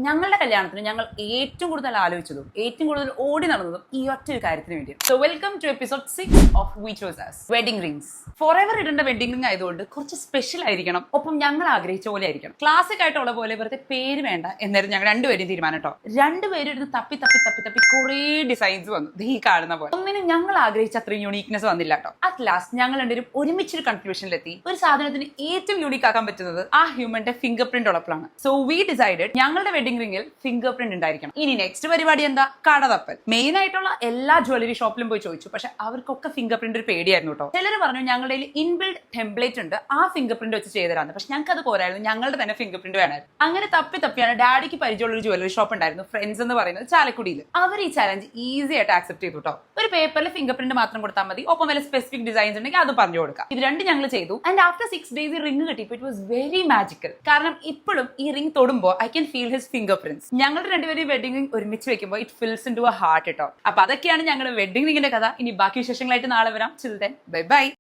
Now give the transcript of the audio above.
ഞങ്ങളുടെ കല്യാണത്തിന് ഞങ്ങൾ ഏറ്റവും കൂടുതൽ ആലോചിച്ചതും ഏറ്റവും കൂടുതൽ ഓടി നടന്നതും ഈ ഒറ്റ ഒരു കാര്യത്തിന് വേണ്ടി. So welcome to episode 6 of we chose us wedding rings. Forever ഇടേണ്ട വെഡിങ് റിംഗ് ആയതുകൊണ്ട് കുറച്ച് സ്പെഷ്യൽ ആയിരിക്കണം, ഒപ്പം ഞങ്ങൾ ആഗ്രഹിച്ച പോലെ ആയിരിക്കണം. ക്ലാസിക് ആയിട്ടുള്ള പോലെ വെറുതെ പേര് വേണ്ട എന്നായിരുന്നു ഞങ്ങൾ രണ്ടുപേരും തീരുമാനം കേട്ടോ. രണ്ടുപേരും എടുത്ത് തപ്പി തപ്പി തപ്പി തപ്പി കുറേ ഡിസൈൻസ് വന്നു, ഈ കാണുന്ന പോലെ. ഒന്നിനും ഞങ്ങൾ ആഗ്രഹിച്ച അത്രയും യൂണീക്നെസ് വന്നില്ല കേട്ടോ. അറ്റ് ലാസ്റ്റ് ഞങ്ങൾ രണ്ടുപേരും ഒരുമിച്ചൊരു കൺക്ലൂഷനിലെത്തി. ഒരു സാധനത്തിന് ഏറ്റവും യൂണീക്ക് ആക്കാൻ പറ്റുന്നത് ആ ഹ്യൂമന്റെ ഫിംഗർ പ്രിന്റ് ഉള്ളപ്പോഴാണ്. സോ വി ഡിസൈഡഡ് ഞങ്ങളുടെ വെഡിങ് റിംഗിൽ ഫിംഗർ പ്രിന്റ് ഉണ്ടായിരിക്കണം. ഇനി നെക്സ്റ്റ് പരിപാടി എന്താ? കട തപ്പൽ. മെയിൻ ആയിട്ടുള്ള എല്ലാ ജ്വല്ലറി ഷോപ്പിലും പോയി ചോദിച്ചു, പക്ഷെ അവർക്കൊക്കെ ഫിംഗർ പ്രിന്റ് ഒരു പേടിയായിരുന്നു കേട്ടോ. ചിലർ പറഞ്ഞു ഞങ്ങളുടെ ഇൻബിൽഡ് ടെംപ്ലേറ്റ് ഉണ്ട്, ആ ഫിംഗർ പ്രിന്റ് വെച്ച് ചെയ്തരാന്ന്. പക്ഷെ ഞങ്ങൾക്ക് അത് പോരായിരുന്നു, ഞങ്ങളുടെ തന്നെ ഫിംഗർ പ്രിന്റ് വേണമായിരുന്നു. അങ്ങനെ തപ്പി തപ്പിയാണ് ഡാഡിക്ക് പരിചയമുള്ള ഒരു ജ്വല്ലറി ഷോപ്പ് ഉണ്ടായിരുന്നു, ഫ്രണ്ട്സ് എന്ന് പറയുന്നത്, ചാലക്കുടിയിൽ. അവർ ഈ ചാലഞ്ച് ഈസി ആയിട്ട് ആക്സെപ്റ്റ് ചെയ്തു കേട്ടോ. ഒരു പേപ്പറിൽ ഫിംഗർ പ്രിന്റ് മാത്രം കൊടുത്താൽ മതി, ഒപ്പം വല്ല സ്പെസിഫിക് ഡിസൈൻസ് ഉണ്ടെങ്കിൽ അത് പറഞ്ഞു കൊടുക്കാം. ഇത് രണ്ടും ഞങ്ങൾ ചെയ്തു. ആൻഡ് ആഫ്റ്റർ 6 days ഈ റിംഗ് കിട്ടിയപ്പോൾ ഇറ്റ് വാസ് വെരി മാജിക്കൽ. കാരണം ഇപ്പോഴും ഈ റിംഗ് തൊടുമ്പോൾ I can feel his fingerprints. ഞങ്ങളുടെ രണ്ടുപേരും വെഡിങ് റിംഗ് ഒരുമിച്ച് വെക്കുമ്പോൾ it fills into a heart കേട്ടോ. അപ്പൊ അതൊക്കെയാണ് ഞങ്ങളുടെ വെഡിങ് റിംഗിന്റെ കഥ. ഇനി ബാക്കി വിശേഷങ്ങളായിട്ട് നാളെ വരാം. ചിൽ ദെൻ ബൈ ബൈ.